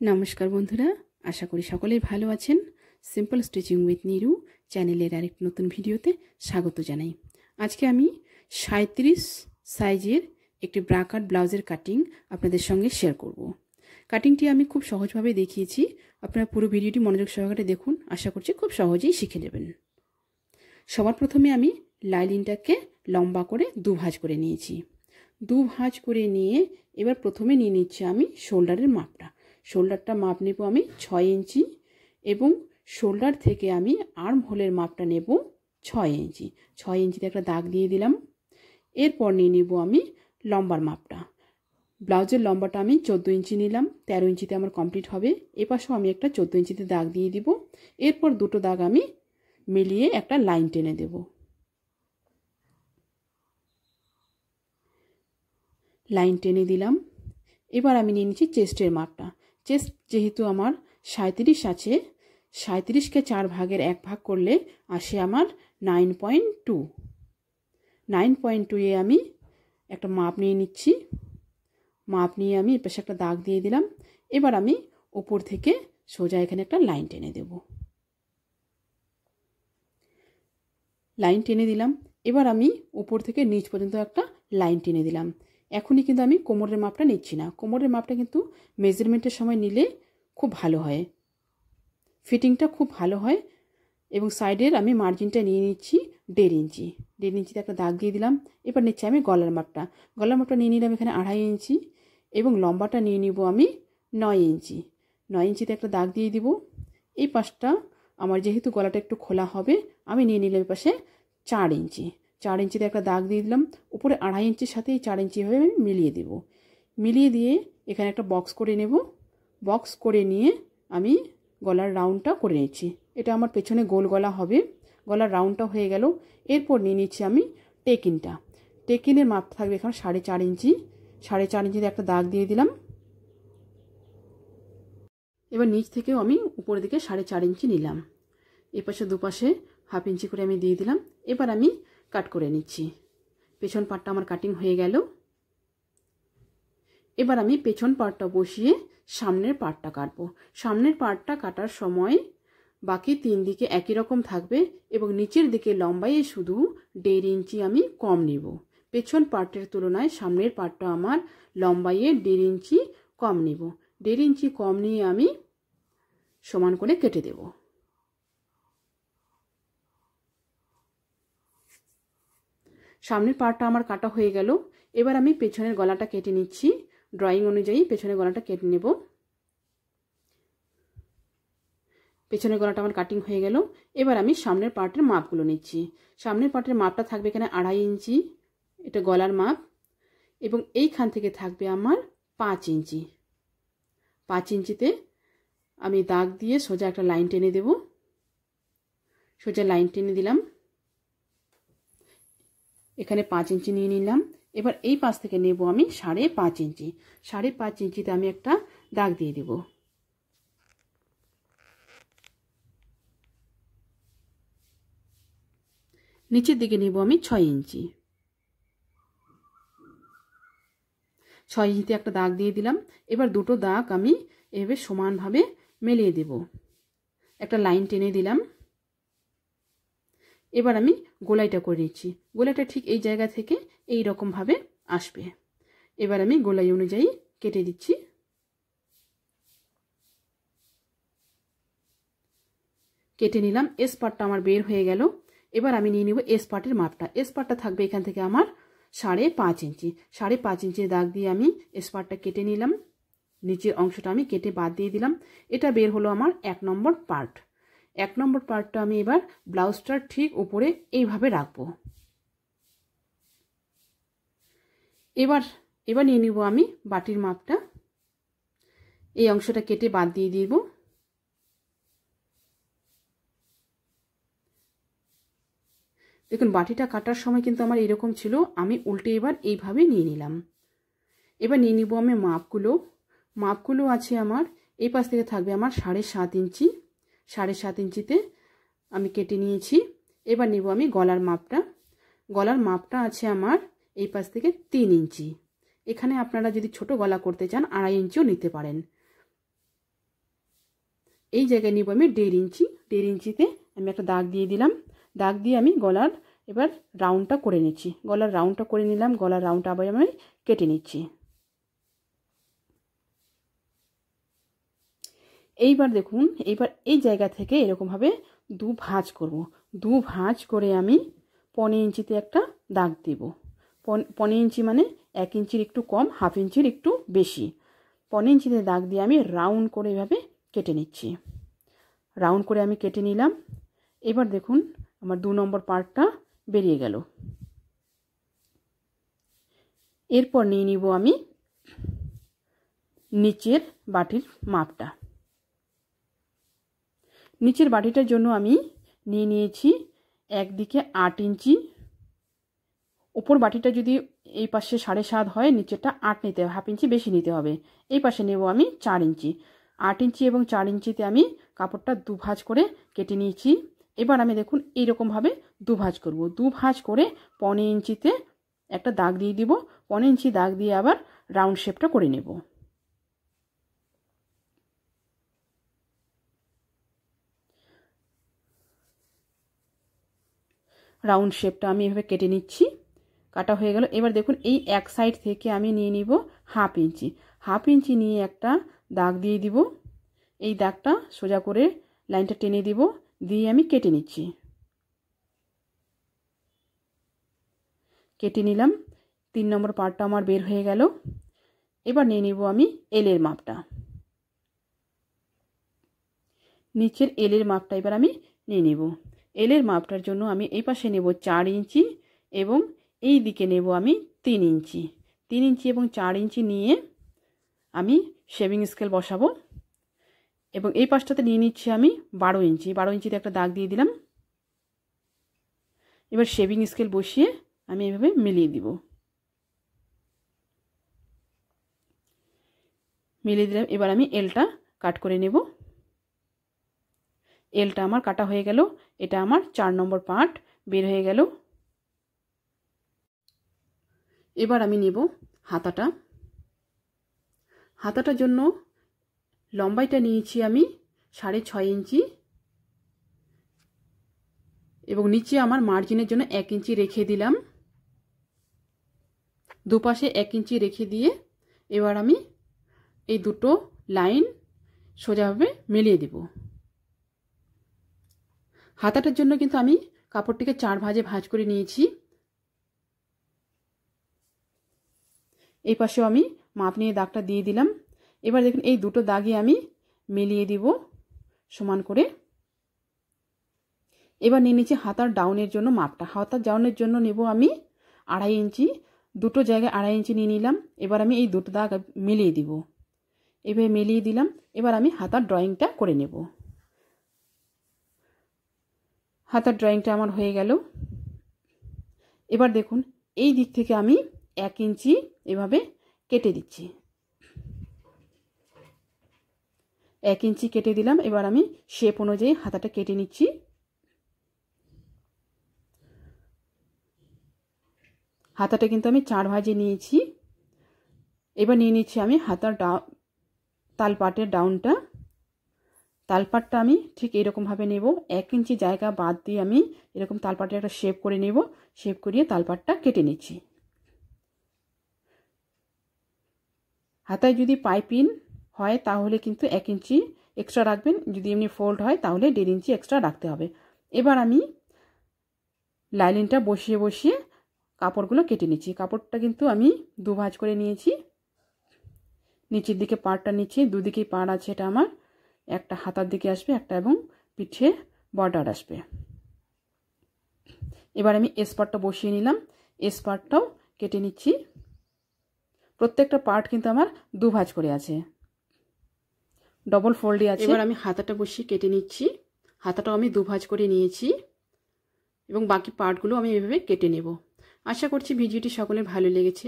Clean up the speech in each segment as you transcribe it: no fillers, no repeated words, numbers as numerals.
নমস্কার বন্ধুরা, আশা করি সকলেই ভালো আছেন। সিম্পল স্টিচিং উইথ নিরু চ্যানেলের আরেকটি নতুন ভিডিওতে স্বাগত জানাই। আজকে আমি 37 সাইজের একটি ব্রা কাট ব্লাউজের কাটিং আপনাদের সঙ্গে শেয়ার করব। কাটিংটি আমি খুব সহজভাবে দেখিয়েছি, আপনারা পুরো ভিডিওটি মনোযোগ সহকারে দেখুন, আশা করছি খুব সহজেই শিখে নেবেন। সবার প্রথমে আমি লাইনিংটাকে লম্বা করে দুভাঁজ করে নিয়েছি। দুভাঁজ করে নিয়ে এবার প্রথমে নিয়ে নিচ্ছি আমি শোল্ডারের মাপটা। শোল্ডারটা মাপ নেব আমি 6 ইঞ্চি এবং শোল্ডার থেকে আমি আর্ম হোলের মাপটা নেব 6 ইঞ্চি। 6 ইঞ্চিতে একটা দাগ দিয়ে দিলাম। এরপর নিয়ে নেব আমি লম্বার মাপটা। ব্লাউজের লম্বাটা আমি 14 ইঞ্চি নিলাম, 13 ইঞ্চিতে আমার কমপ্লিট হবে। এপাশেও আমি একটা 14 ইঞ্চিতে দাগ দিয়ে দিব। এরপর দুটো দাগ আমি মিলিয়ে একটা লাইন টেনে দেব। লাইন টেনে দিলাম। এবার আমি নিয়ে নিচ্ছি চেস্টের মাপটা। চেস্ট যেহেতু আমার 37 আছে, 37কে 4 ভাগের 1 ভাগ করলে আসে আমার 9.2। 9.2 এ আমি একটা মাপ নিয়ে নিচ্ছি। মাপ নিয়ে আমি এপাশে একটা দাগ দিয়ে দিলাম। এবার আমি ওপর থেকে সোজা এখানে একটা লাইন টেনে দেব। লাইন টেনে দিলাম। এবার আমি উপর থেকে নিচ পর্যন্ত একটা লাইন টেনে দিলাম। এখনই কিন্তু আমি কোমরের মাপটা নিচ্ছি না। কোমরের মাপটা কিন্তু মেজারমেন্টের সময় নিলে খুব ভালো হয়, ফিটিংটা খুব ভালো হয়। এবং সাইডের আমি মার্জিনটা নিয়ে নিচ্ছি 1.5 ইঞ্চি। 1.5 ইঞ্চিতে একটা দাগ দিয়ে দিলাম। এবার নিচ্ছি আমি গলার মাপটা। গলার মাপটা নিয়ে নিলাম এখানে 2.5 ইঞ্চি এবং লম্বাটা নিয়ে নিব আমি 9 ইঞ্চি। 9 ইঞ্চিতে একটা দাগ দিয়ে দিব। এই পাশটা আমার যেহেতু গলাটা একটু খোলা হবে, আমি নিয়ে নিলাম এই পাশে 4 ইঞ্চি। 4 ইঞ্চিতে একটা দাগ দিয়ে দিলাম। উপরে 2.5 ইঞ্চির সাথে এই 4 ইঞ্চি হয়ে মিলিয়ে দেব। মিলিয়ে দিয়ে এখানে একটা বক্স করে নেব। বক্স করে নিয়ে আমি গলার রাউন্ডটা করে নিচ্ছি। এটা আমার পেছনে গোল গলা হবে। গলার রাউন্ডটা হয়ে গেল। এরপর নিয়ে নিচ্ছি আমি টেকিনটা। টেকিনের মাপ থাকবে এখানে 4.5 ইঞ্চি। 4.5 ইঞ্চিতে একটা দাগ দিয়ে দিলাম। এবার নিচ থেকেও আমি উপরের দিকে 4.5 ইঞ্চি নিলাম। এপাশে দুপাশে 1/2 ইঞ্চি করে আমি দিয়ে দিলাম। এবার আমি কাট করে নিচ্ছি। পেছন পাটটা আমার কাটিং হয়ে গেল। এবার আমি পেছন পাটটা বসিয়ে সামনের পাটটা কাটবো। সামনের পাটটা কাটার সময় বাকি 3 দিকে একই রকম থাকবে এবং নিচের দিকে লম্বায় শুধু 1.5 ইঞ্চি আমি কম নিব। পেছন পার্টের তুলনায় সামনের পাটটা আমার লম্বায় 1.5 ইঞ্চি কম নিব। 1.5 ইঞ্চি কম নিয়ে আমি সমান করে কেটে দেব। সামনের পার্টটা আমার কাটা হয়ে গেল। এবার আমি পেছনের গলাটা কেটে নিচ্ছি। ড্রয়িং অনুযায়ী পেছনের গলাটা কেটে নেব। পেছনের গলাটা আমার কাটিং হয়ে গেল। এবার আমি সামনের পার্টের মাপগুলো নিচ্ছি। সামনের পার্টের মাপটা থাকবে এখানে 2.5 ইঞ্চি, এটা গলার মাপ। এবং এইখান থেকে থাকবে আমার 5 ইঞ্চি। 5 ইঞ্চিতে আমি দাগ দিয়ে সোজা একটা লাইন টেনে দেব। সোজা লাইন টেনে দিলাম। এখানে 5 ইঞ্চি নিয়ে নিলাম। এবার এই পাশ থেকে নেব আমি 5.5 ইঞ্চি। 5.5 ইঞ্চিতে আমি একটা দাগ দিয়ে দেব। নিচের দিকে নেব আমি 6 ইঞ্চি। 6 ইঞ্চিতে একটা দাগ দিয়ে দিলাম। এবার দুটো দাগ আমি এভাবে সমানভাবে মিলিয়ে দেব। একটা লাইন টেনে দিলাম। এবার আমি গোলাইটা করে নিচ্ছি। গোলাইটা ঠিক এই জায়গা থেকে এই রকম ভাবে আসবে। এবার আমি গোলাই অনুযায়ী কেটে দিচ্ছি। কেটে নিলাম। এস পার্টটা আমার বের হয়ে গেল। এবার আমি নিয়ে নেব এস পার্টের মাপটা। এস পার্টটা থাকবে এখান থেকে আমার 5.5 ইঞ্চি। 5.5 ইঞ্চির দাগ দিয়ে আমি এস পার্টটা কেটে নিলাম। নিচের অংশটা আমি কেটে বাদ দিয়ে দিলাম। এটা বের হলো আমার 1 নম্বর পার্ট। 1 নম্বর পার্টটা আমি এবার ব্লাউজটার ঠিক উপরে এইভাবে রাখবো। এবার নিয়ে নিব আমি বাটির মাপটা। এই অংশটা কেটে বাদ দিয়ে দিব। দেখুন বাটিটা কাটার সময় কিন্তু আমার এরকম ছিল, আমি উল্টে এবার এইভাবে নিয়ে নিলাম। এবার নিয়ে নিব আমি মাপগুলো আছে আমার এই পাশ থেকে থাকবে আমার 7.5 ইঞ্চি। 7.5 ইঞ্চিতে আমি কেটে নিয়েছি। এবার নিব আমি গলার মাপটা। গলার মাপটা আছে আমার এই পাশ থেকে 3 ইঞ্চি। এখানে আপনারা যদি ছোট গলা করতে চান 2.5 ইঞ্চিও নিতে পারেন। এই জায়গায় নিব আমি 1.5 ইঞ্চি। 1.5 ইঞ্চিতে আমি একটা দাগ দিয়ে দিলাম। দাগ দিয়ে আমি গলার এবার রাউন্ডটা করে নিচ্ছি। গলার রাউন্ডটা করে নিলাম। গলার রাউন্ডটা আবার আমি কেটে নিচ্ছি। এইবার দেখুন, এইবার এই জায়গা থেকে এরকমভাবে 2 ভাঁজ করব। 2 ভাঁজ করে আমি 1.5 ইঞ্চিতে একটা দাগ দেব। 1.5 ইঞ্চি মানে 1 ইঞ্চির একটু কম, 1/2 ইঞ্চির একটু বেশি। 1.5 ইঞ্চিতে দাগ দিয়ে আমি রাউন্ড করে এভাবে কেটে নিচ্ছি। রাউন্ড করে আমি কেটে নিলাম। এবার দেখুন আমার 2 নম্বর পার্টটা বেরিয়ে গেল। এরপর নিয়ে নিব আমি নিচের বাটির মাপটা। নিচের বাটিটার জন্য আমি নিয়ে নিয়েছি একদিকে 8 ইঞ্চি। উপর বাটিটা যদি এই পাশে 7.5 হয়, নিচেরটা 8 নিতে হবে, 1/2 ইঞ্চি বেশি নিতে হবে। এই পাশে নেব আমি 4 ইঞ্চি। 8 ইঞ্চি এবং 4 ইঞ্চিতে আমি কাপড়টা 2 ভাঁজ করে কেটে নিয়েছি। এবার আমি দেখুন এইরকমভাবে 2 ভাঁজ করব। 2 ভাঁজ করে 1.5 ইঞ্চিতে একটা দাগ দিয়ে দিব। 1.5 ইঞ্চি দাগ দিয়ে আবার রাউন্ড শেপটা করে নেব। রাউন্ড শেপটা আমি এভাবে কেটে নিচ্ছি। কাটা হয়ে গেল। এবার দেখুন এই এক সাইড থেকে আমি নিয়ে নিব 1/2 ইঞ্চি। 1/2 ইঞ্চি নিয়ে একটা দাগ দিয়ে দিব। এই দাগটা সোজা করে লাইনটা টেনে দিব, দিয়ে আমি কেটে নিচ্ছি। কেটে নিলাম। 3 নম্বর পার্টটা আমার বের হয়ে গেল। এবার নিয়ে নিব আমি এলের মাপটা। নিচের এলের মাপটা এবার আমি নিয়ে নিব। এলের মাপটার জন্য আমি এই পাশে নেব 4 ইঞ্চি এবং এই দিকে নেব আমি 3 ইঞ্চি। 3 ইঞ্চি এবং 4 ইঞ্চি নিয়ে আমি শেভিং স্কেল বসাবো এবং এই পাশটাতে নিয়ে নিচ্ছি আমি 12 ইঞ্চি। 12 ইঞ্চিতে একটা দাগ দিয়ে দিলাম। এবার শেভিং স্কেল বসিয়ে আমি এভাবে মিলিয়ে দিব। মিলিয়ে দিলাম। এবার আমি এলটা কাট করে নেব। এলটা আমার কাটা হয়ে গেল। এটা আমার 4 নম্বর পার্ট বের হয়ে গেল। এবার আমি নেব হাতাটা। হাতাটার জন্য লম্বাইটা নিয়েছি আমি 6.5 ইঞ্চি এবং নিচে আমার মার্জিনের জন্য 1 ইঞ্চি রেখে দিলাম। দুপাশে 1 ইঞ্চি রেখে দিয়ে এবার আমি এই দুটো লাইন সোজাভাবে মিলিয়ে দেব। হাতাটার জন্য কিন্তু আমি কাপড়টিকে 4 ভাঁজে ভাঁজ করে নিয়েছি। এই পাশেও আমি মাপ নিয়ে দাগটা দিয়ে দিলাম। এবার দেখুন এই দুটো দাগে আমি মিলিয়ে দিব সমান করে। এবার নিয়ে নিচ্ছি হাতার ডাউনের জন্য মাপটা। হাতার ডাউনের জন্য নেব আমি 2.5 ইঞ্চি। দুটো জায়গায় 2.5 ইঞ্চি নিয়ে নিলাম। এবার আমি এই দুটো দাগ মিলিয়ে দিব। এভাবে মিলিয়ে দিলাম। এবার আমি হাতার ড্রয়িংটা করে নেব। হাতার ড্রয়িংটা আমার হয়ে গেল। এবার দেখুন এই দিক থেকে আমি 1 ইঞ্চি এভাবে কেটে দিচ্ছি। 1 ইঞ্চি কেটে দিলাম। এবার আমি শেপ অনুযায়ী হাতাটা কেটে নিচ্ছি। হাতাটা কিন্তু আমি 4 ভাঁজে নিয়েছি। এবার নিয়ে নিচ্ছি আমি হাতার তালপাটের ডাউনটা। তালপাটটা আমি ঠিক এরকমভাবে নেব। 1 ইঞ্চি জায়গা বাদ দিয়ে আমি এরকম তালপাটের একটা শেপ করে নেব। শেপ করিয়ে তালপাটটা কেটে নিচ্ছি। হাতায় যদি পাইপিং হয় তাহলে কিন্তু 1 ইঞ্চি এক্সট্রা রাখবেন। যদি এমনি ফোল্ড হয় তাহলে 1.5 ইঞ্চি এক্সট্রা রাখতে হবে। এবার আমি লাইনিংটা বসিয়ে বসিয়ে কাপড়গুলো কেটে নিচ্ছি। কাপড়টা কিন্তু আমি 2 ভাঁজ করে নিয়েছি। নিচের দিকে পাড়টা নিচ্ছি। দুদিকেই পাড় আছে। এটা আমার একটা হাতার দিকে আসবে, একটা এবং পিঠে বর্ডার আসবে। এবার আমি এস পার্টটা বসিয়ে নিলাম। এস পার্টটাও কেটে নিচ্ছি। প্রত্যেকটা পার্ট কিন্তু আমার 2 ভাঁজ করে আছে, ডবল ফোল্ডে আছে। এবার আমি হাতাটা বসিয়ে কেটে নিচ্ছি। হাতাটাও আমি 2 ভাঁজ করে নিয়েছি এবং বাকি পার্টগুলো আমি এভাবে কেটে নেব। আশা করছি ভিডিওটি সকলের ভালো লেগেছে।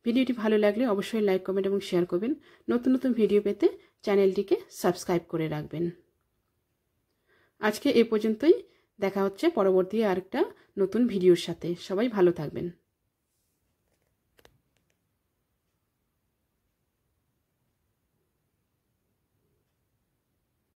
ভিডিওটি ভালো লাগলে অবশ্যই লাইক, কমেন্ট এবং শেয়ার করবেন। নতুন নতুন ভিডিও পেতে চ্যানেলটিকে সাবস্ক্রাইব করে রাখবেন। আজকে এ পর্যন্তই। দেখা হচ্ছে পরবর্তী আরেকটা নতুন ভিডিওর সাথে। সবাই ভালো থাকবেন।